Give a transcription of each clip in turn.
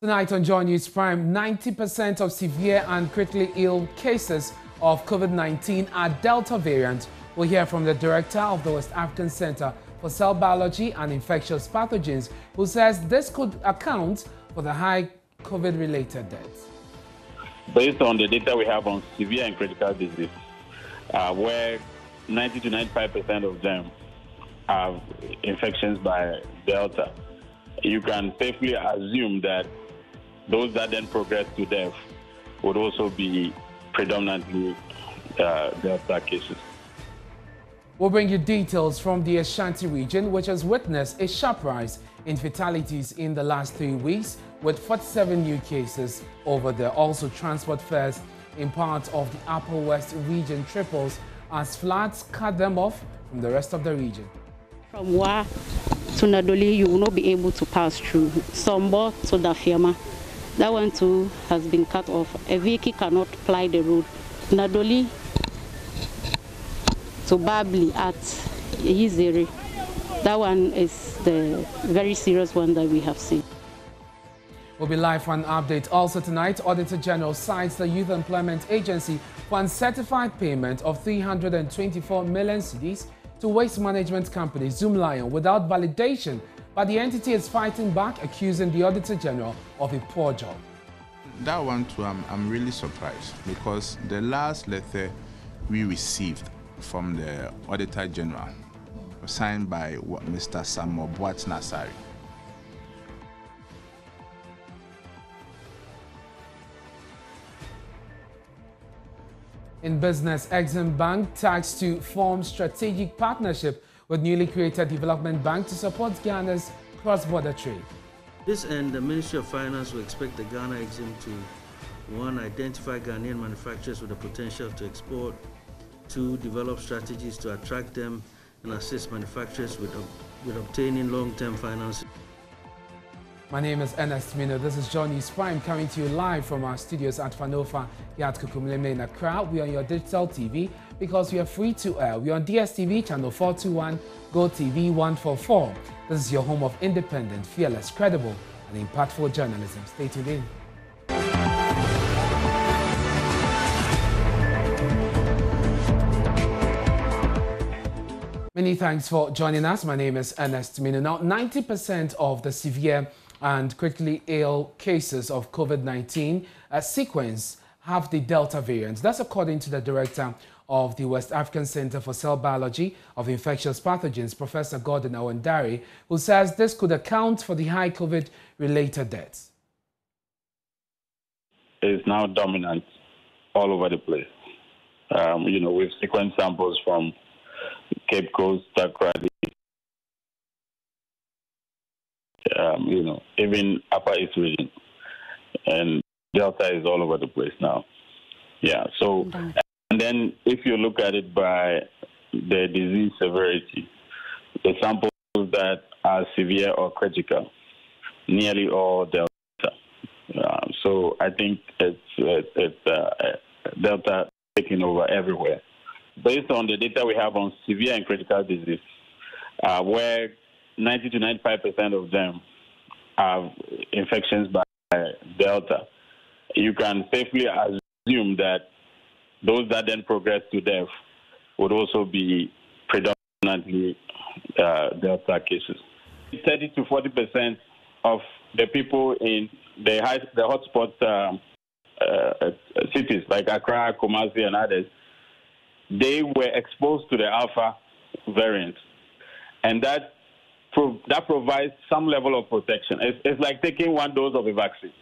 Tonight on Joy News Prime, 90% of severe and critically ill cases of COVID-19 are Delta variant. We'll hear from the director of the West African Center for Cell Biology and Infectious Pathogens, who says this could account for the high COVID-related deaths. Based on the data we have on severe and critical disease, where 90 to 95% of them have infections by Delta, you can safely assume that those that then progress to death would also be predominantly Delta cases. We'll bring you details from the Ashanti region, which has witnessed a sharp rise in fatalities in the last 3 weeks, with 47 new cases over there. Also, transport fares in parts of the Upper West region triples as floods cut them off from the rest of the region. From Wa to Nadoli, you will not be able to pass through. Sombo to Dafiama, that one too has been cut off. A vehicle cannot ply the road. Nadoli to Babli at Yizere, that one is the very serious one that we have seen. We'll be live for an update. Also tonight, Auditor General cites the Youth Employment Agency for uncertified payment of 324 million cedis to waste management company Zoomlion without validation, but the entity is fighting back, accusing the Auditor General of a poor job. That one too, I'm really surprised, because the last letter we received from the Auditor General was signed by Mr. Samuel Boat Nasari. In business, Exim Bank tags to form strategic partnership with newly created Development Bank to support Ghana's cross-border trade. This end, the Ministry of Finance will expect the Ghana Exim to, 1, identify Ghanaian manufacturers with the potential to export, 2, develop strategies to attract them and assist manufacturers with obtaining long-term financing. My name is Ernest Mino. This is Joy News Prime, coming to you live from our studios at Fanofa here at Kukumleme in Accra. We are on your digital TV because we are free to air. We are on DSTV channel 421, Go TV 144. This is your home of independent, fearless, credible and impactful journalism. Stay tuned in. Many thanks for joining us. My name is Ernest Mino. Now, 90% of the severe and critically ill cases of COVID-19 sequence have the Delta variant. That's according to the director of the West African Center for Cell Biology of Infectious Pathogens, Professor Gordon Awandare, who says this could account for the high COVID-related deaths. It's now dominant all over the place. We've sequenced samples from Cape Coast, Takrady, even Upper East region, and Delta is all over the place now. Yeah, so, and then if you look at it by the disease severity, the samples that are severe or critical, nearly all Delta. So I think it's Delta taking over everywhere. Based on the data we have on severe and critical disease, where 90 to 95% of them have infections by Delta, you can safely assume that those that then progress to death would also be predominantly Delta cases. 30 to 40% of the people in the hotspot cities like Accra, Kumasi, and others, they were exposed to the Alpha variant, and that provides some level of protection. It's like taking one dose of a vaccine.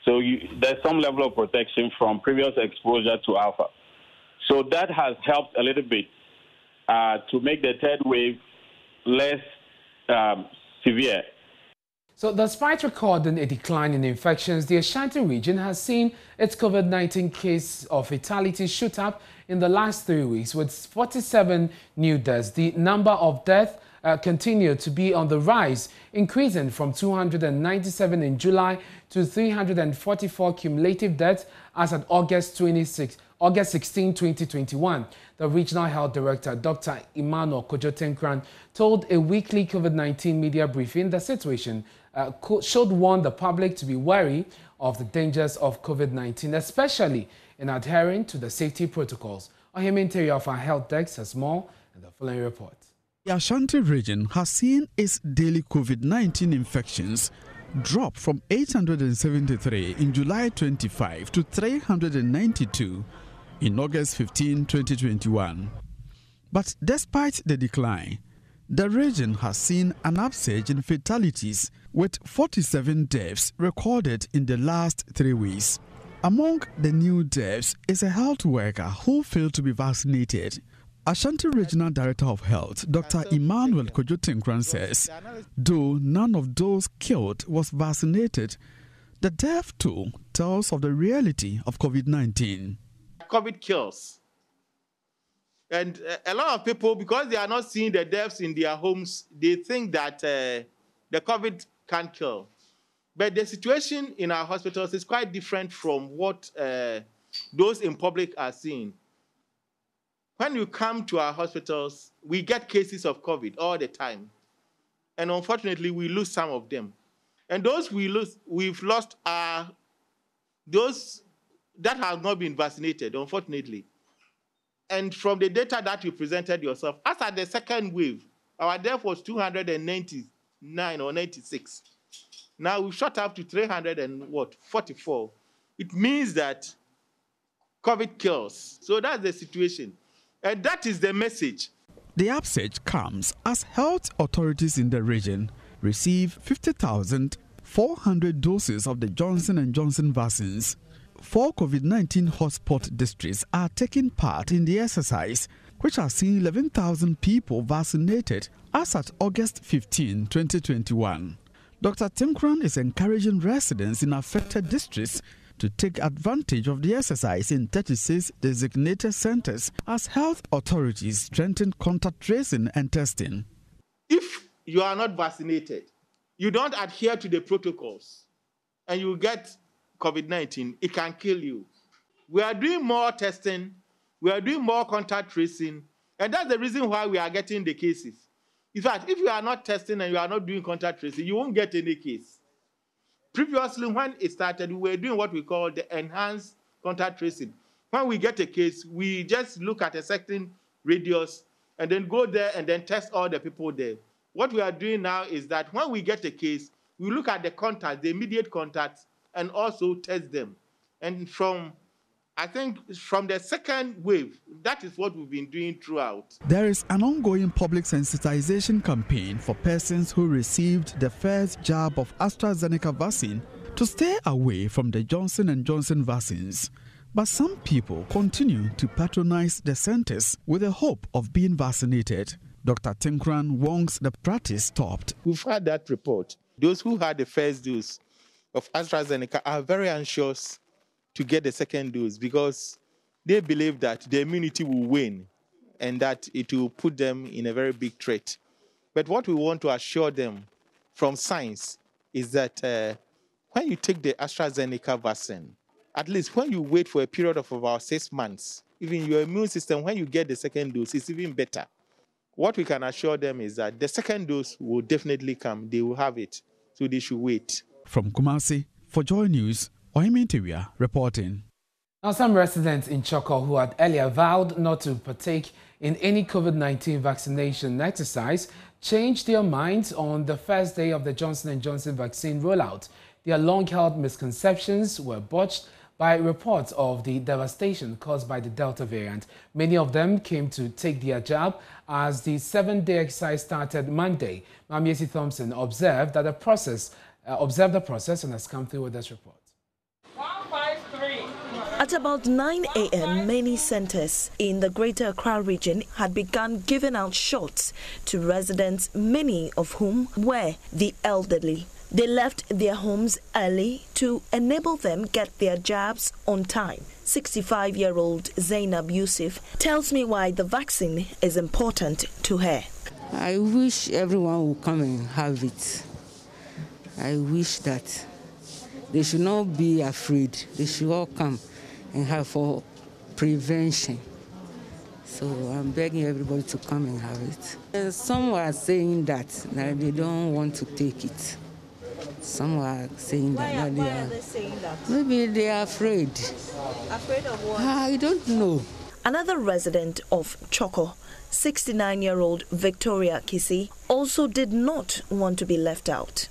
So there's some level of protection from previous exposure to Alpha. So that has helped a little bit to make the third wave less severe. So despite recording a decline in infections, the Ashanti region has seen its COVID-19 case of fatality shoot up in the last 3 weeks with 47 new deaths. The number of deaths continued to be on the rise, increasing from 297 in July to 344 cumulative deaths as at August 16, 2021. The Regional Health Director, Dr. Emmanuel Kojo-Tenkran, told a weekly COVID-19 media briefing the situation should warn the public to be wary of the dangers of COVID-19, especially in adhering to the safety protocols. Ohim Interior of our health desk has more in the following report. The Ashanti region has seen its daily COVID-19 infections drop from 873 in July 25 to 392 in August 15, 2021. But despite the decline, the region has seen an upsurge in fatalities with 47 deaths recorded in the last 3 weeks. Among the new deaths is a health worker who failed to be vaccinated. Ashanti Regional Director of Health, Dr. Emmanuel Kojo-Tinkran says, though none of those killed was vaccinated, the death toll tells of the reality of COVID-19. COVID kills. And a lot of people, because they are not seeing the deaths in their homes, they think that the COVID can't kill. But the situation in our hospitals is quite different from what those in public are seeing. When you come to our hospitals, we get cases of COVID all the time. And unfortunately, we lose some of them. And those we've lost are those that have not been vaccinated, unfortunately. And from the data that you presented yourself, as at the second wave, our death was 299 or 96. Now we've shot up to 344. It means that COVID kills. So that's the situation. And that is the message. The upsurge comes as health authorities in the region receive 50,400 doses of the Johnson & Johnson vaccines. 4 COVID-19 hotspot districts are taking part in the exercise, which has seen 11,000 people vaccinated as at August 15, 2021. Dr. Tinkran is encouraging residents in affected districts to take advantage of the exercise in 36 designated centers as health authorities strengthen contact tracing and testing. If you are not vaccinated, you don't adhere to the protocols, and you get COVID-19, it can kill you. We are doing more testing, we are doing more contact tracing, and that's the reason why we are getting the cases. In fact, if you are not testing and you are not doing contact tracing, you won't get any case. Previously, when it started, we were doing what we call the enhanced contact tracing. When we get a case, we just look at a certain radius and then go there and then test all the people there. What we are doing now is that when we get a case, we look at the contacts, the immediate contacts, and also test them. And I think from the second wave, that is what we've been doing throughout. There is an ongoing public sensitization campaign for persons who received the first jab of AstraZeneca vaccine to stay away from the Johnson & Johnson vaccines. But some people continue to patronize the centers with the hope of being vaccinated. Dr. Tinkran warns the practice stopped. We've had that report. Those who had the first dose of AstraZeneca are very anxious to get the second dose because they believe that the immunity will wane and that it will put them in a very big threat. But what we want to assure them from science is that when you take the AstraZeneca vaccine, at least when you wait for a period of about 6 months, even your immune system, when you get the second dose, is even better. What we can assure them is that the second dose will definitely come. They will have it, so they should wait. From Kumasi, for Joy News, Ohim Interior reporting. Now, some residents in Choko who had earlier vowed not to partake in any COVID-19 vaccination exercise changed their minds on the first day of the Johnson & Johnson vaccine rollout. Their long-held misconceptions were botched by reports of the devastation caused by the Delta variant. Many of them came to take their jab as the 7-day exercise started Monday. Mamiesi Thompson observed the process and has come through with this report. At about 9 a.m., many centers in the Greater Accra region had begun giving out shots to residents, many of whom were the elderly. They left their homes early to enable them get their jabs on time. 65-year-old Zainab Yusuf tells me why the vaccine is important to her. I wish everyone would come and have it. I wish that they should not be afraid. They should all come and have for prevention. So I'm begging everybody to come and have it. Some are saying that they don't want to take it. Some are saying that. Why are they saying that? Maybe they are afraid. Afraid of what? I don't know. Another resident of Choco, 69-year-old Victoria Kisi, also did not want to be left out.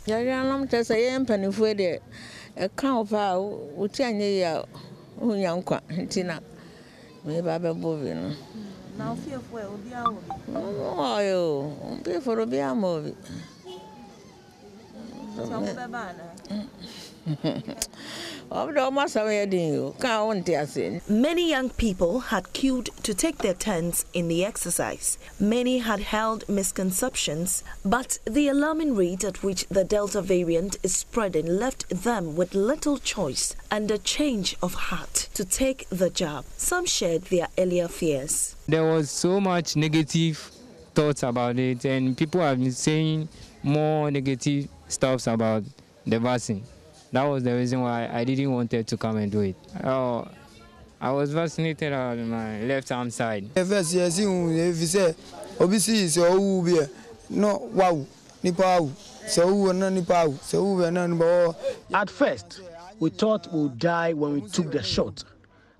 Many young people had queued to take their turns in the exercise. Many had held misconceptions, but the alarming rate at which the Delta variant is spreading left them with little choice and a change of heart to take the jab. Some shared their earlier fears. There was so much negative thoughts about it, and people have been saying more negative stuff about the vaccine. That was the reason why I didn't want to come and do it. I was vaccinated on my left-hand side. At first, we thought we would die when we took the shot.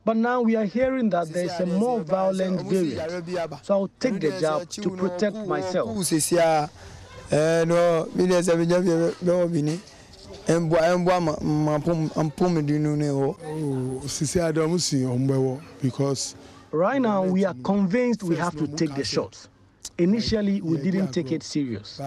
But now we are hearing that there is a more violent variant. So I'll take the jab to protect myself. Because right now we are convinced we have to take the shot. Initially, we didn't take it serious.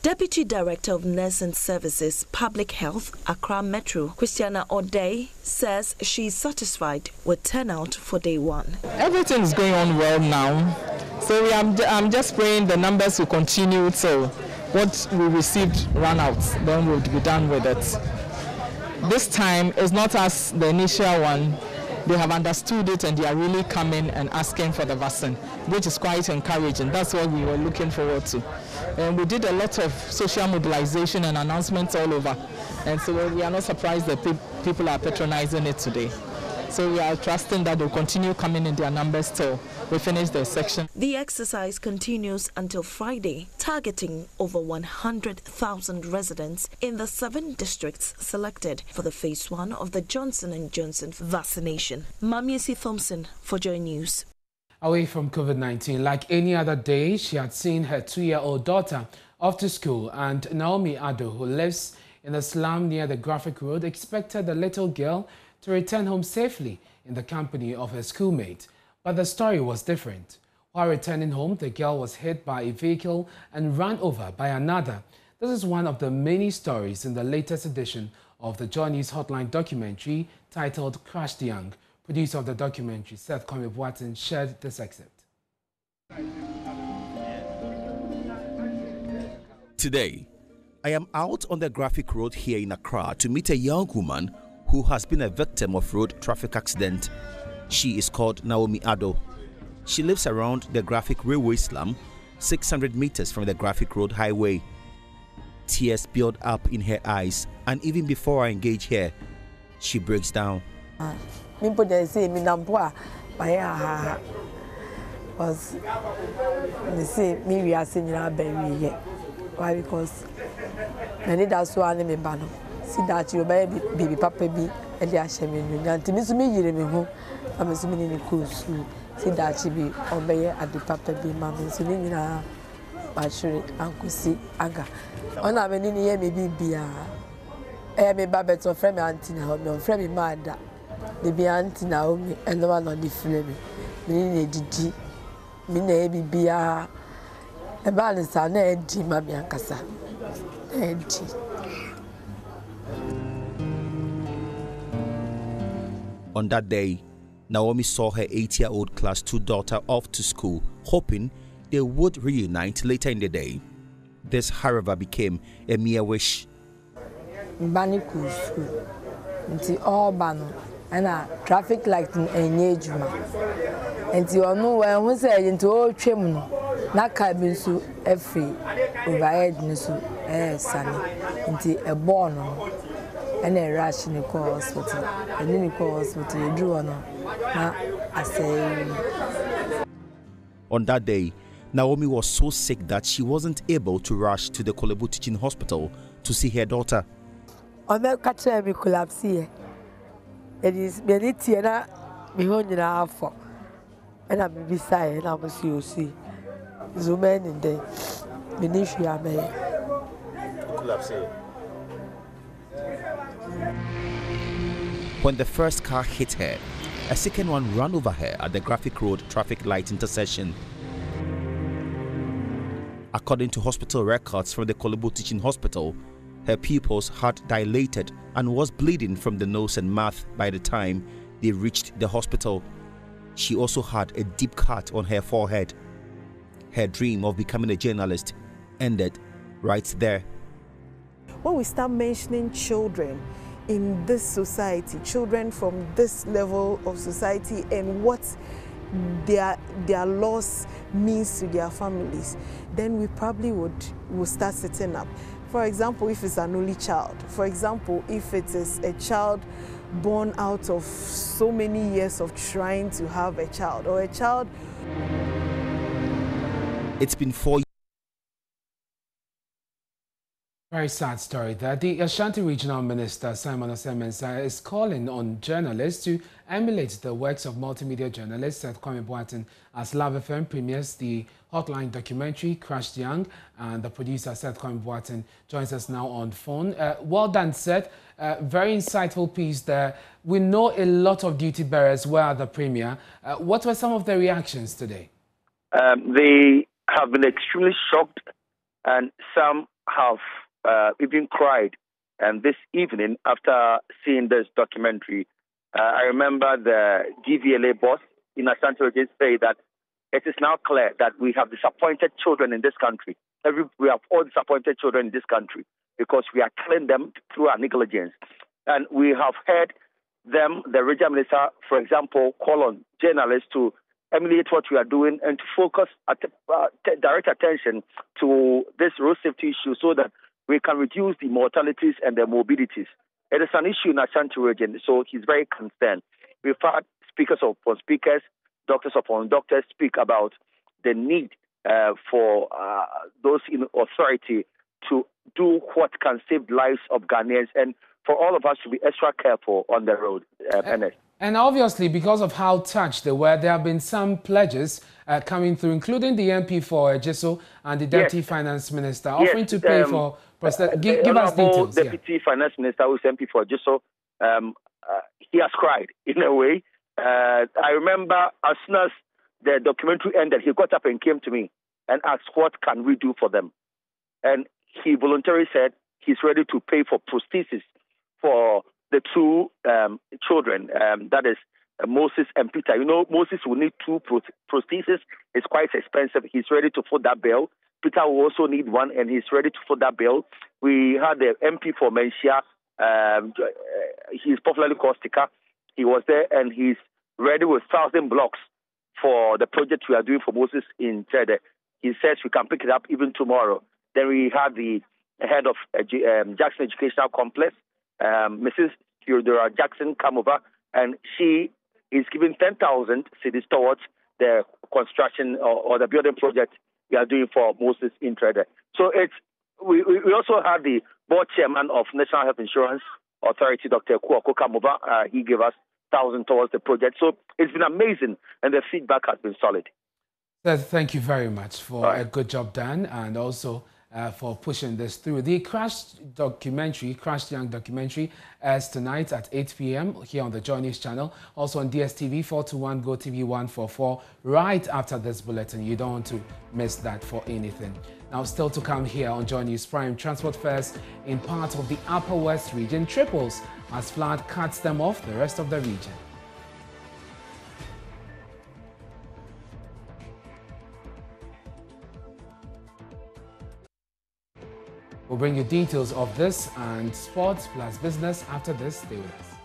Deputy Director of Nursing Services, Public Health, Accra Metro, Christiana O'Day, says she's satisfied with turnout for day one. Everything is going on well now. So I'm just praying the numbers will continue. So what we received ran out, then we'll be done with it. This time is not as the initial one. They have understood it and they are really coming and asking for the vaccine, which is quite encouraging. That's what we were looking forward to. And we did a lot of social mobilization and announcements all over. And so we are not surprised that people are patronizing it today. So we are trusting that they'll continue coming in their numbers till we finish the section. The exercise continues until Friday, targeting over 100,000 residents in the 7 districts selected for the phase 1 of the Johnson & Johnson vaccination. Mamiesi Thompson for Joy News. Away from COVID-19, like any other day, she had seen her 2-year-old daughter off to school, and Naomi Addo, who lives in a slum near the Graphic Road, expected the little girl to return home safely in the company of her schoolmate. But the story was different. While returning home, the girl was hit by a vehicle and run over by another. This is one of the many stories in the latest edition of the Joy News Hotline documentary titled Crashed Young. Producer of the documentary, Seth Kwame-Boateng, shared this excerpt. Today, I am out on the Graphic Road here in Accra to meet a young woman who has been a victim of road traffic accident. She is called Naomi Addo. She lives around the Graphic Railway slum, 600 meters from the Graphic Road Highway. Tears build up in her eyes, and even before I engage her, she breaks down. Because many that's why I'm in Bano. See that you baby papa be and they are shaming you. And to miss me, you home. I'm assuming in the course. See that she be obey at the papa be mammy. So, you know, actually, Uncle see Aga. On a many year maybe be a me babbit or friend auntie now, no friend me mad. They be auntie Naomi and no one on the flame. Me did me be a balance and edgy, Mammy Ankasa. On that day, Naomi saw her 8-year-old Class 2 daughter off to school, hoping they would reunite later in the day. This, however, became a mere wish. Baniku school, until all bano, and a traffic light in Ejuma. And you know when we say into all Chemuno, not cabin so every overhead so sunny, until a born and a rush in the hospital, and in the hospital, drew on. I say. On that day, Naomi was so sick that she wasn't able to rush to the Kolebu Teaching Hospital to see her daughter. I'm catching me collapse here. It is many tiana behind the half, and I'm beside, and I'm see. Zumen in the Ministry. When the first car hit her, a second one ran over her at the Graphic Road traffic light intersection. According to hospital records from the Kolebu Teaching Hospital, her pupils had dilated and was bleeding from the nose and mouth by the time they reached the hospital. She also had a deep cut on her forehead. Her dream of becoming a journalist ended right there. When we start mentioning children in this society, children from this level of society and what their loss means to their families, then we probably will start sitting up. For example, if it's an only child, for example, if it is a child born out of so many years of trying to have a child, or a child. It's been 4 years. Very sad story there. The Ashanti Regional Minister, Simon Osemensa, is calling on journalists to emulate the works of multimedia journalists at Kwame Boateng as Love FM premieres the Hotline documentary, Crushed Young, and the producer, Seth Kwame Boateng, joins us now on phone. Well done, Seth. Very insightful piece there. We know a lot of duty bearers were at the premiere. What were some of the reactions today? They have been extremely shocked, and some have even cried this evening after seeing this documentary. I remember the DVLA boss in Ashanti region say that it is now clear that we have disappointed children in this country. We have all disappointed children in this country because we are killing them through our negligence. And we have heard them, the regional minister, for example, call on journalists to emulate what we are doing and to focus direct attention to this road safety issue so that we can reduce the mortalities and the morbidities. It is an issue in Ashanti region, so he's very concerned. We've had speakers upon speakers, doctors upon doctors speak about the need for those in authority to do what can save lives of Ghanaians and for all of us to be extra careful on the road, Ernest. And obviously, because of how touched they were, there have been some pledges coming through, including the MP for Jeso and the Deputy Finance Minister, offering to pay for... give us details. The Deputy Finance Minister, who is MP for Jeso, he has cried, in a way. I remember as soon as the documentary ended, he got up and came to me and asked, what can we do for them? And he voluntarily said he's ready to pay for prosthesis for the two children, that is Moses and Peter. You know, Moses will need two prostheses. It's quite expensive. He's ready to foot that bill. Peter will also need one, and he's ready to foot that bill. We had the MP for Menchia. He's popularly called Stika. He was there, and he's ready with 1,000 blocks for the project we are doing for Moses in Tede. He says we can pick it up even tomorrow. Then we had the head of Jackson Educational Complex, Mrs. Theodora Jackson, come over, and she is giving 10,000 cedis towards the construction or the building project we are doing for Moses in Tede. So we also had the board chairman of National Health Insurance Authority, Dr. Kuoko, come over. He gave us 1,000 towards the project. So it's been amazing, and the feedback has been solid. Thank you very much for a good job done, and also for pushing this through. The Crushed Young documentary, airs tonight at 8 p.m. here on the Joy News channel. Also on DSTV 421, GoTV 144, right after this bulletin. You don't want to miss that for anything. Now, still to come here on Joy News Prime, transport fares in parts of the Upper West region triples as flood cuts them off the rest of the region. We'll bring you details of this and sports plus business after this. Stay with us.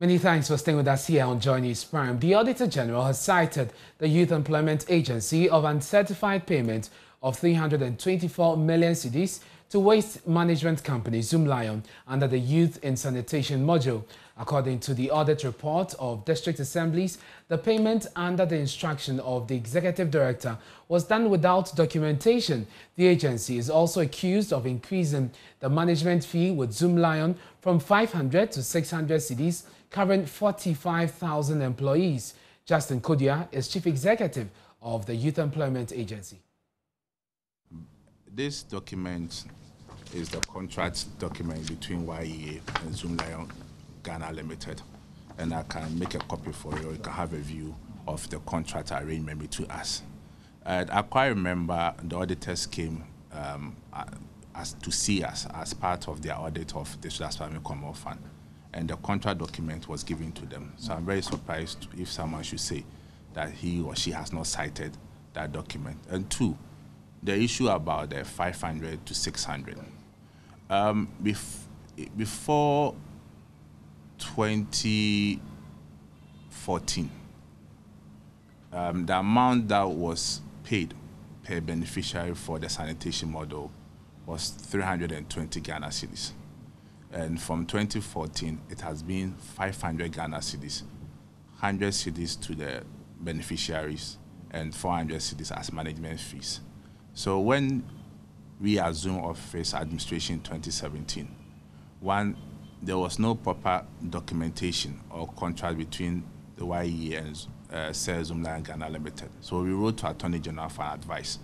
Many thanks for staying with us here on Joy News Prime. The Auditor General has cited the Youth Employment Agency of uncertified payment of 324 million cedis to waste management company Zoomlion under the Youth in Sanitation module. According to the audit report of district assemblies, the payment under the instruction of the executive director was done without documentation. The agency is also accused of increasing the management fee with Zoomlion from 500 to 600 cedis, covering 45,000 employees. Justin Kodia is chief executive of the Youth Employment Agency. This document is the contract document between YEA and Zoomlion Ghana Limited, and I can make a copy for you. You can have a view of the contract arrangement between us. And I quite remember the auditors came to see us as part of their audit of the Sudan Family Common Fund, and the contract document was given to them. So I'm very surprised if someone should say that he or she has not cited that document. And two, the issue about the 500 to 600. Before 2014, the amount that was paid per beneficiary for the sanitation model was 320 Ghana cedis. And from 2014, it has been 500 Ghana cedis, 100 cedis to the beneficiaries, and 400 cedis as management fees. So when we assumed office administration in 2017, one, there was no proper documentation or contract between the YEA and Zoomlion Ghana Limited. So we wrote to Attorney General for advice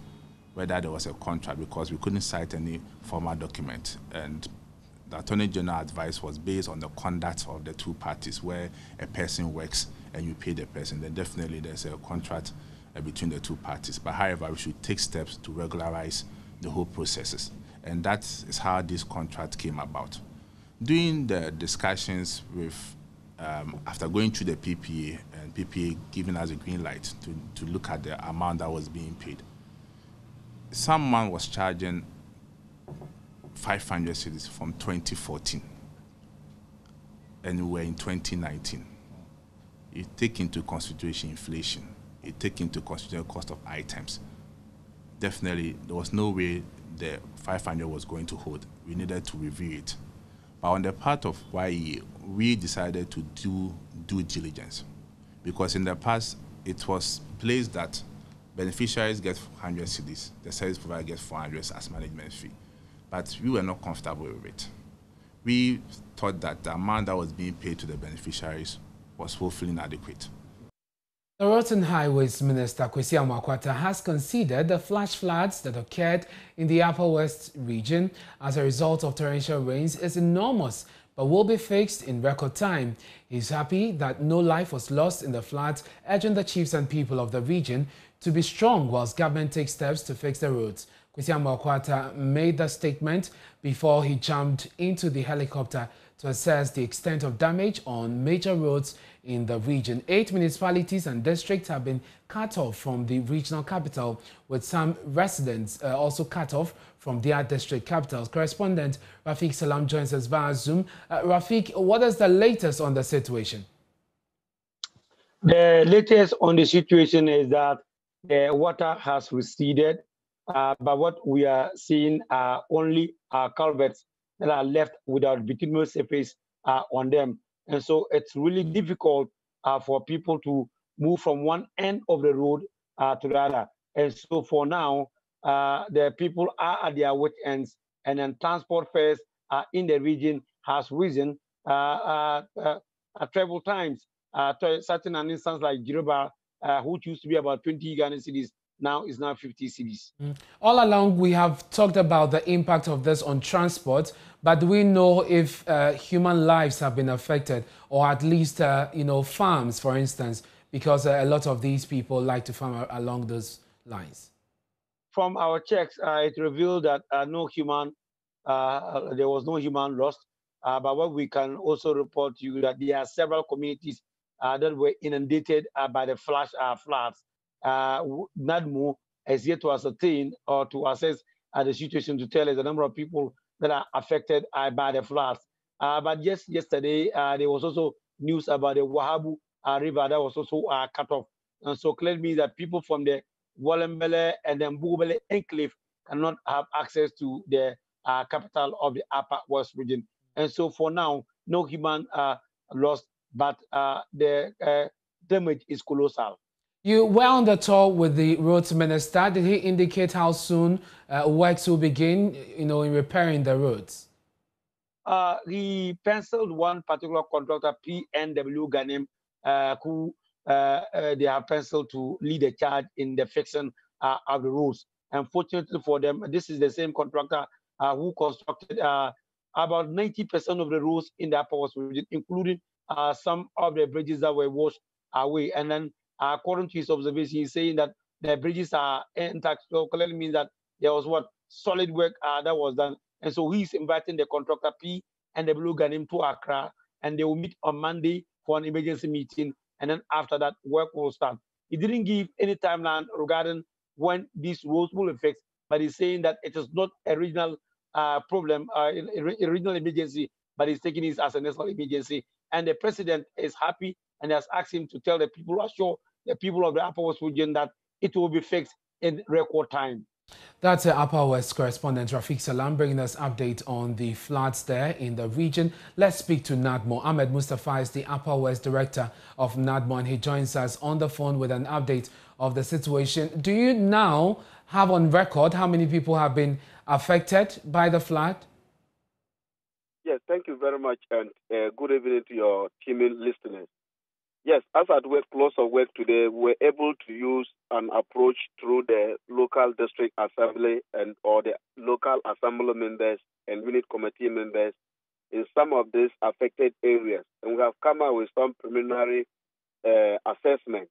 whether there was a contract, because we couldn't cite any formal document. And the Attorney General advice was based on the conduct of the two parties, where a person works and you pay the person. Then definitely there's a contract between the two parties. But however, we should take steps to regularize the whole processes. And that is how this contract came about. During the discussions with, after going through the PPA, and PPA giving us a green light to look at the amount that was being paid, someone was charging 500 cedis from 2014, and we're in 2019. You take into consideration inflation, you take into consideration the cost of items. Definitely, there was no way the 500 was going to hold. We needed to review it. But on the part of YE, we decided to do due diligence, because in the past, it was placed that beneficiaries get 100 cedis, the service provider gets 400 as management fee. But we were not comfortable with it. We thought that the amount that was being paid to the beneficiaries was woefully inadequate. The Roads and Highways Minister Kwesi Amakwata has conceded the flash floods that occurred in the Upper West region as a result of torrential rains is enormous, but will be fixed in record time. He's happy that no life was lost in the floods, urging the chiefs and people of the region to be strong whilst government takes steps to fix the roads. Kwesi Amakwata made the statement before he jumped into the helicopter to assess the extent of damage on major roads in the region. 8 municipalities and districts have been cut off from the regional capital, with some residents also cut off from their district capitals. Correspondent Rafiq Salam joins us via Zoom. Rafiq, what is the latest on the situation? The latest on the situation is that the water has receded, but what we are seeing are only culverts that are left without bituminous surface on them. And so it's really difficult for people to move from one end of the road to the other. And so for now, the people are at their wit ends, and then transport fares in the region has risen travel times. Such an instance like Jiroba, which used to be about 20 Ghana cedis, now is now 50 cedis. All along, we have talked about the impact of this on transport, but do we know if human lives have been affected, or at least, farms, for instance, because a lot of these people like to farm along those lines? From our checks, it revealed that there was no human lost. But what we can also report to you that there are several communities that were inundated by the flash floods. NADMO is yet to ascertain or to assess the situation to tell us the number of people that are affected by the floods. But just yesterday, there was also news about the Wahabu River that was also cut off. And so clearly that people from the Wolembele and then Bugubele enclave cannot have access to the capital of the Upper West region. And so for now, no human lost, but the damage is colossal. You were on the tour with the roads minister. Did he indicate how soon works will begin, in repairing the roads? He penciled one particular contractor, PNW Ghanem, who they have penciled to lead a charge in the fixing of the roads. Unfortunately for them, this is the same contractor who constructed about 90% of the roads in the Upper West region, including some of the bridges that were washed away. And then, according to his observation, he's saying that the bridges are intact. So clearly means that there was solid work that was done. And so he's inviting the contractor P and the Blue Ghanem to Accra, and they will meet on Monday for an emergency meeting. And then after that, work will start. He didn't give any timeline regarding when these roads will affect, but he's saying that it is not a regional problem, a regional emergency, but he's taking it as a national emergency. And the president is happy and has asked him to tell the people, assure the people of the Upper West region that it will be fixed in record time. That's the Upper West correspondent Rafiq Salam bringing us update on the floods there in the region. Let's speak to NADMO. Ahmed Mustafa is the Upper West director of NADMO, and he joins us on the phone with an update of the situation. Do you now have on record how many people have been affected by the flood? Yes, thank you very much, and good evening to your teaming listeners. Yes, as at work, close of work today, we're able to use an approach through the local district assembly or the local assembly members and unit committee members in some of these affected areas. And we have come out with some preliminary assessment.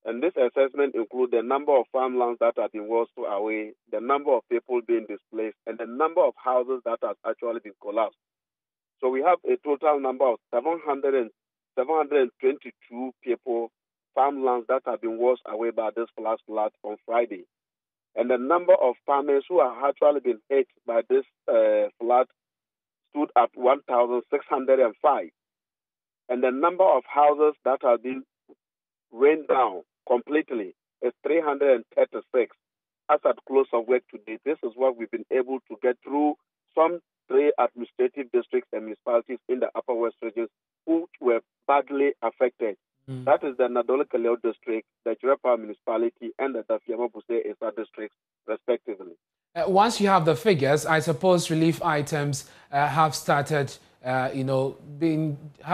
And this assessment includes the number of farmlands that have been washed away, the number of people being displaced, and the number of houses that have actually been collapsed. So we have a total number of 722 people, farmlands that have been washed away by this last flood on Friday. And the number of farmers who have actually been hit by this flood stood at 1,605. And the number of houses that have been rained down completely is 336. As at close of work today, this is what we've been able to get through some 3 administrative districts and municipalities in the Upper West regions who were badly affected. That is the Nadole Kaleo district, the Jirapa municipality, and the Dafiama Buse Esa districts, respectively. Once you have the figures, I suppose relief items have started,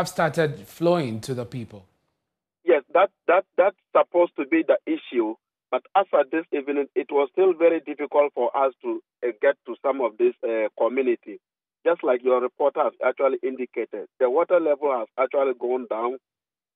started flowing to the people. Yes, that's supposed to be the issue. But as at this evening, it was still very difficult for us to get to some of this community. Just like your reporter has actually indicated, the water level has actually gone down,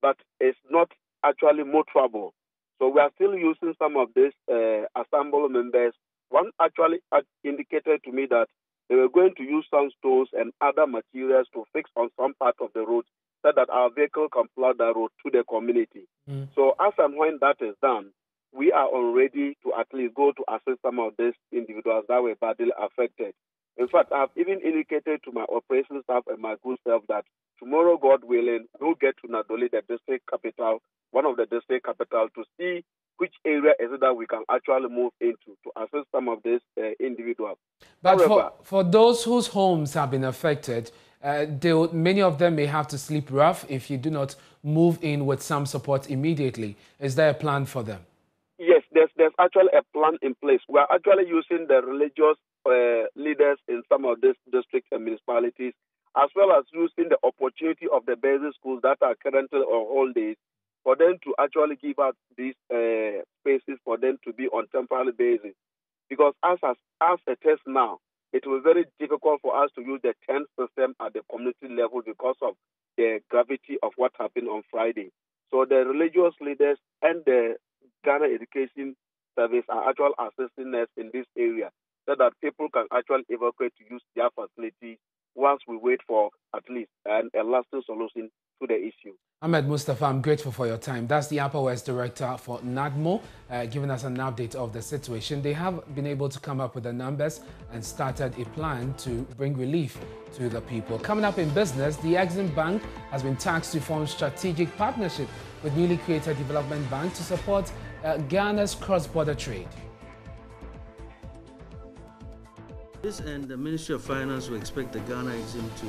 but it's not actually motorable. So we are still using some of these assembly members. One actually indicated to me that they were going to use some stones and other materials to fix on some part of the road so that our vehicle can plow the road to the community. So as and when that is done, we are already to at least go to assist some of these individuals that were badly affected. In fact, I've even indicated to my operations staff and my good self that tomorrow, God willing, we'll get to Nadole, the district capital, one of the district capital, to see which area is it that we can actually move into to assist some of these individuals. But however, for those whose homes have been affected, many of them may have to sleep rough if you do not move in with some support immediately. Is there a plan for them? Yes, there's actually a plan in place. We are actually using the religious leaders in some of these districts and municipalities, as well as using the opportunity of the basic schools that are currently on holidays for them to actually give us these spaces for them to be on temporary basis. Because as a test now, it was very difficult for us to use the tent system at the community level because of the gravity of what happened on Friday. So the religious leaders and the Ghana Education Service are actually assisting us in this area so that people can actually evacuate to use their facilities once we wait for at least a lasting solution to the issue. Ahmed Mustafa, I'm grateful for your time. That's the Upper West Director for NADMO, giving us an update of the situation. They have been able to come up with the numbers and started a plan to bring relief to the people. Coming up in business, the Exim Bank has been tasked to form strategic partnership with newly created Development Bank to support Ghana's cross-border trade. This end, the Ministry of Finance will expect the Ghana Exim to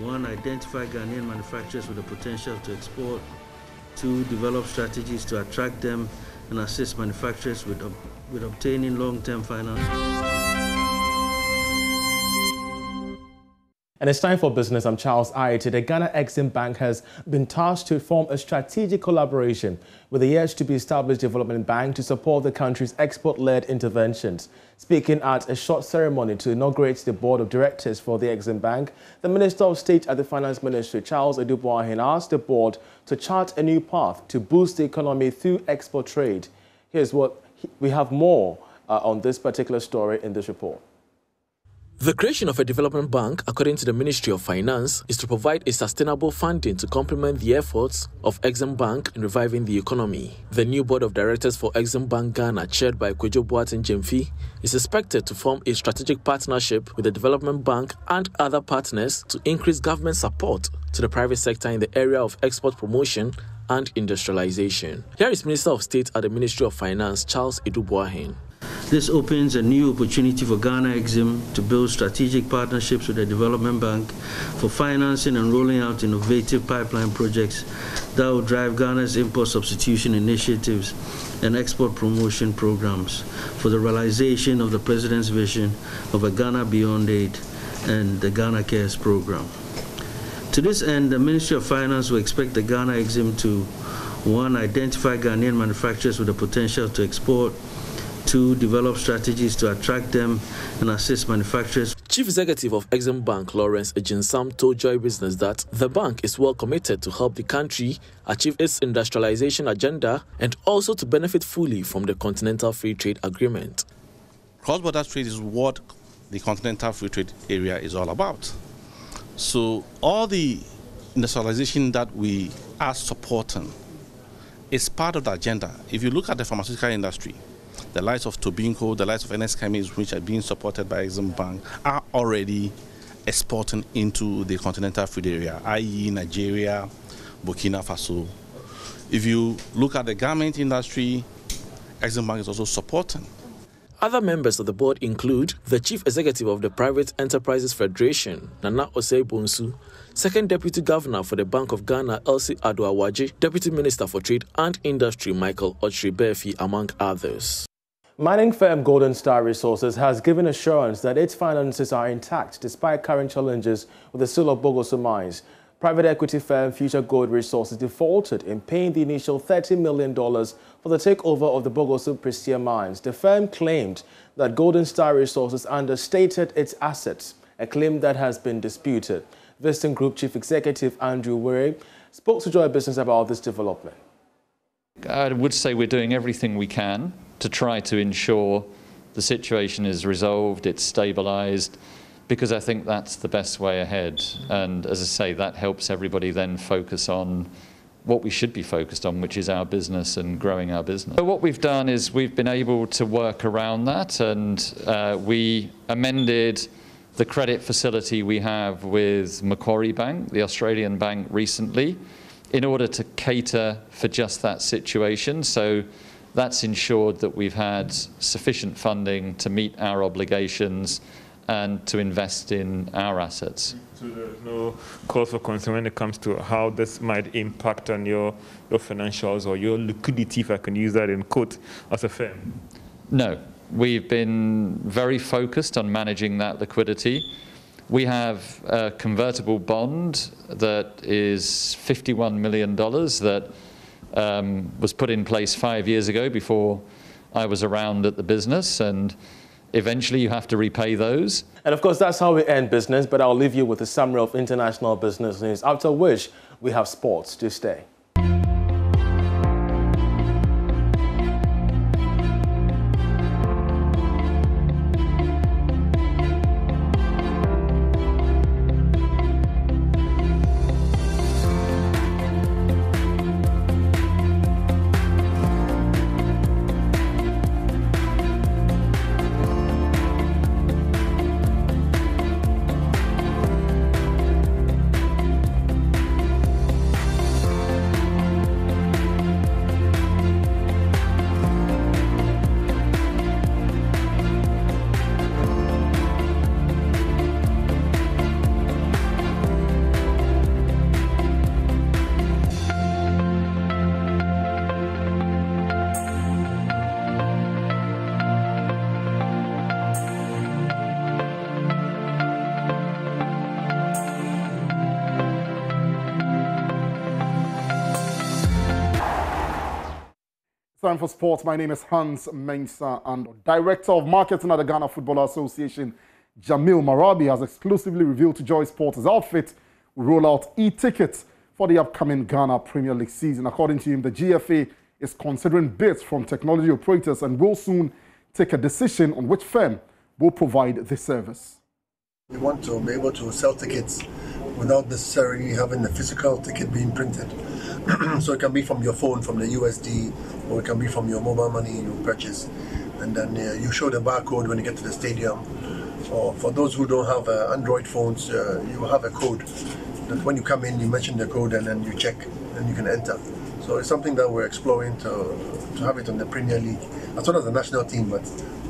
1. Identify Ghanaian manufacturers with the potential to export, 2. Develop strategies to attract them and assist manufacturers with obtaining long-term finance. And it's time for business. I'm Charles Ayete. The Ghana Exim Bank has been tasked to form a strategic collaboration with the yet-to-be-established development bank to support the country's export-led interventions. Speaking at a short ceremony to inaugurate the board of directors for the Exim Bank, the Minister of State at the Finance Ministry, Charles Edubuahin, asked the board to chart a new path to boost the economy through export trade. Here's what we have more on this particular story in this report. The creation of a development bank, according to the Ministry of Finance, is to provide a sustainable funding to complement the efforts of Exim Bank in reviving the economy. The new board of directors for Exim Bank Ghana, chaired by Kwejo Boateng Jemfi, is expected to form a strategic partnership with the development bank and other partners to increase government support to the private sector in the area of export promotion and industrialization. Here is Minister of State at the Ministry of Finance, Charles Edubuahin. This opens a new opportunity for Ghana Exim to build strategic partnerships with the Development Bank for financing and rolling out innovative pipeline projects that will drive Ghana's import substitution initiatives and export promotion programs for the realization of the President's vision of a Ghana Beyond Aid and the Ghana Cares program. To this end, the Ministry of Finance will expect the Ghana Exim to 1. Identify Ghanaian manufacturers with the potential to export, 2. Develop strategies to attract them and assist manufacturers. Chief Executive of Exim Bank, Lawrence Ejinsam, told Joy Business that the bank is well committed to help the country achieve its industrialization agenda and also to benefit fully from the Continental Free Trade Agreement. Cross-border trade is what the Continental Free Trade Area is all about. So all the industrialization that we are supporting is part of the agenda. If you look at the pharmaceutical industry, the likes of Tobinco, the likes of NS Chemis, which are being supported by Exim Bank, are already exporting into the Continental Free Area, i.e. Nigeria, Burkina Faso. If you look at the garment industry, Exim Bank is also supporting. Other members of the board include the Chief Executive of the Private Enterprises Federation, Nana Osei Bonsu, Second Deputy Governor for the Bank of Ghana, Elsie Ado-Awaji, Deputy Minister for Trade and Industry, Michael Ochri-Befi, among others. Mining firm Golden Star Resources has given assurance that its finances are intact despite current challenges with the sale of Bogoso mines. Private equity firm Future Gold Resources defaulted in paying the initial $30 million for the takeover of the Bogoso Prestea mines. The firm claimed that Golden Star Resources understated its assets, a claim that has been disputed. Viston Group Chief Executive Andrew Were spoke to Joy Business about this development. I would say we're doing everything we can to try to ensure the situation is resolved, it's stabilized, because I think that's the best way ahead. And as I say, that helps everybody then focus on what we should be focused on, which is our business and growing our business. So what we've done is we've been able to work around that, and we amended the credit facility we have with Macquarie Bank, the Australian bank, recently, in order to cater for just that situation. So that's ensured that we've had sufficient funding to meet our obligations and to invest in our assets. So there's no cause for concern when it comes to how this might impact on your financials or your liquidity, if I can use that in quote, as a firm? No. We've been very focused on managing that liquidity. We have a convertible bond that is $51 million that was put in place 5 years ago before I was around at the business, and eventually you have to repay those. And of course, that's how we end business, but I'll leave you with a summary of international business news, after which we have sports. Do stay. time for sports. My name is Hans Mensah, and Director of Marketing at the Ghana Football Association, Jamil Marabi, has exclusively revealed to Joy Sports his outfit will roll out e-tickets for the upcoming Ghana Premier League season. According to him, the GFA is considering bids from technology operators and will soon take a decision on which firm will provide the service. We want to be able to sell tickets without necessarily having a physical ticket being printed. So it can be from your phone, from the USD, or it can be from your mobile money you purchase. And then you show the barcode when you get to the stadium. Or for those who don't have Android phones, you have a code that when you come in, you mention the code and then you check and you can enter. So it's something that we're exploring to have it on the Premier League, as well as the national team, but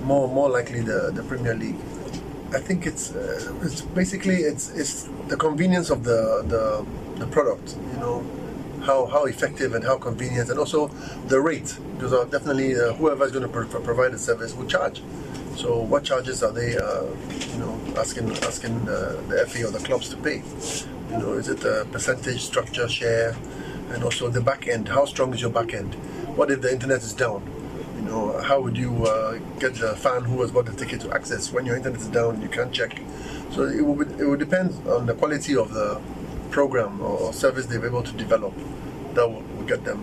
more likely the Premier League. I think it's basically the convenience of the product, you know, how effective and how convenient, and also the rate, because definitely whoever is going to provide the service will charge. So what charges are they, asking the FA or the clubs to pay? You know, is it a percentage, structure, share, and also the back end? How strong is your back end? What if the internet is down? You know, how would you get the fan who has bought the ticket to access when your internet is down and you can't check? So it would depend on the quality of the program or service they're able to develop that will get them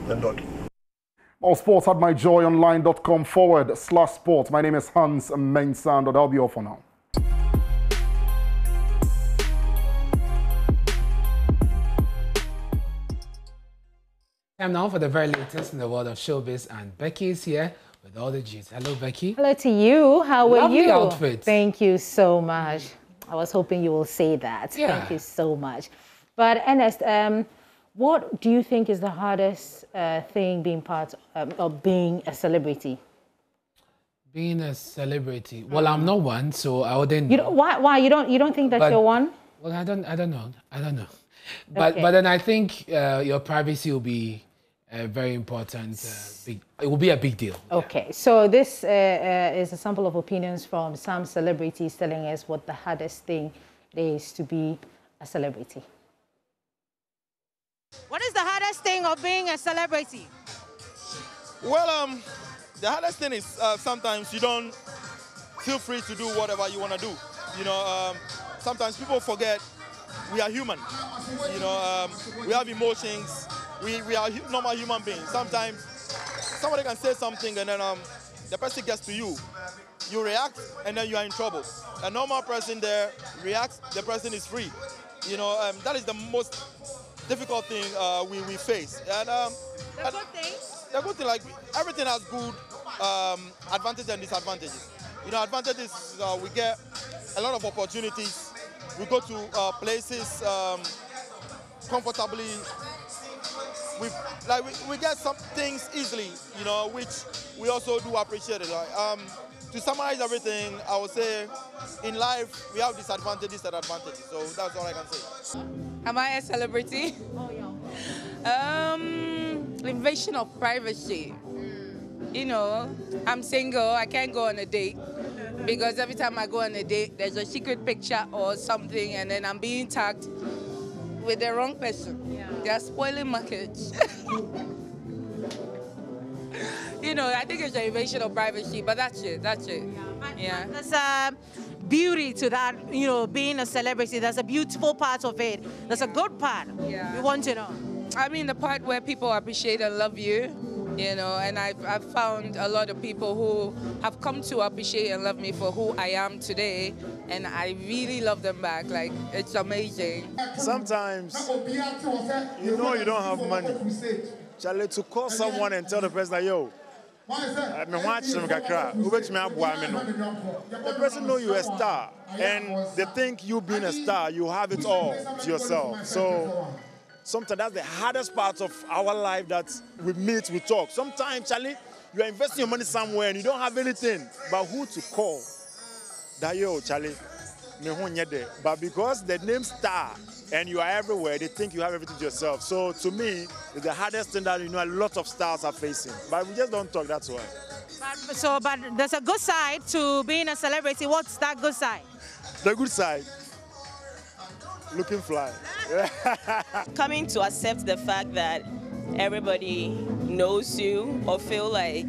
the nod. All sports at myjoyonline.com/sports. My name is Hans Mensah, and that'll be all for now. Time now for the very latest in the world of showbiz, and Becky is here with all the juice. Hello, Becky. Hello to you. How are you? Lovely outfit. Thank you so much. I was hoping you will say that. Yeah. Thank you so much. But Ernest, what do you think is the hardest thing being part of being a celebrity? Being a celebrity. Well, I'm not one, so I wouldn't. You don't, why you don't think that you're one? Well, I don't know. But okay. But then I think your privacy will be very important. It will be a big deal. Okay, so this is a sample of opinions from some celebrities telling us what the hardest thing is to be a celebrity. What is the hardest thing of being a celebrity? Well, the hardest thing is sometimes you don't feel free to do whatever you want to do. You know, sometimes people forget we are human. You know, we have emotions. We are normal human beings. Sometimes somebody can say something and then the person gets to you. You react and then you are in trouble. A normal person there reacts, the person is free. You know, that is the most difficult thing we face. And the good thing, like everything has good advantages and disadvantages. You know, advantages we get a lot of opportunities. We go to places comfortably. We get some things easily, you know, which we also do appreciate it. Like, to summarize everything, I would say in life we have disadvantages and advantages. So that's all I can say. Am I a celebrity? Oh, yeah. Invasion of privacy. You know, I'm single. I can't go on a date because every time I go on a date, there's a secret picture or something, and then I'm being tagged with the wrong person. Yeah. They're spoiling markets. You know, I think it's an invasion of privacy, but that's it. That's it. Yeah. There's a beauty to that, you know, being a celebrity. There's a beautiful part of it. There's a good part. Yeah. We want to know. I mean, the part where people appreciate and love you, you know, and I've found a lot of people who have come to appreciate and love me for who I am today, and I really love them back. Like, it's amazing. Sometimes, you know you don't have money. Charlie, to call someone and tell the person that, yo, the person know you're a star, and they think you being a star, you have it all to yourself. So sometimes that's the hardest part of our life that we meet, we talk. Sometimes, Charlie, you are investing your money somewhere and you don't have anything, but who to call? That, yo, Charlie, but because the name star and you are everywhere, they think you have everything to yourself. So to me, it's the hardest thing that, you know, a lot of stars are facing. But we just don't talk, that's why. But there's a good side to being a celebrity. What's that good side? The good side? Looking fly. Coming to accept the fact that everybody knows you or feel like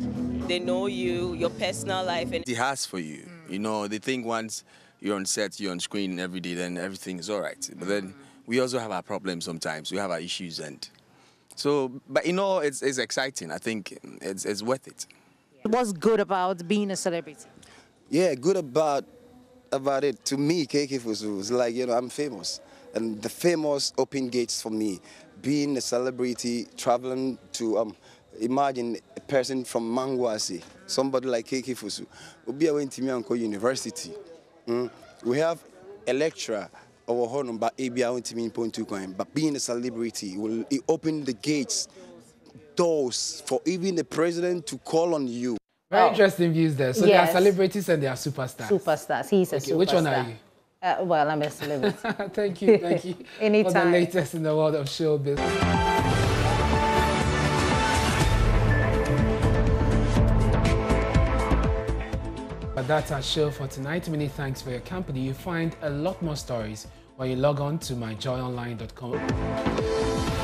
they know you, your personal life. And it has for you. You know, they think once you're on set, you're on screen every day, then everything is all right. But then we also have our problems sometimes. We have our issues. And so, but you know, it's exciting. I think it's worth it. What's good about being a celebrity? Yeah, good about it. To me, KK Fusu is like, you know, I'm famous. And the famous open gates for me. Being a celebrity, traveling to, imagine a person from Mangwasi, somebody like KK Fusu, will be away to Mianko University. We have a lecturer over home, but but being a celebrity will open the gates, doors for even the president to call on you. Very interesting views there. So Yes. there are celebrities and there are superstars. Superstars. He's a superstar. Which one are you? Well, I'm a celebrity. Thank you. Thank you. Anytime. For the latest in the world of showbiz. But that's our show for tonight. Many thanks for your company. You find a lot more stories when you log on to myjoyonline.com.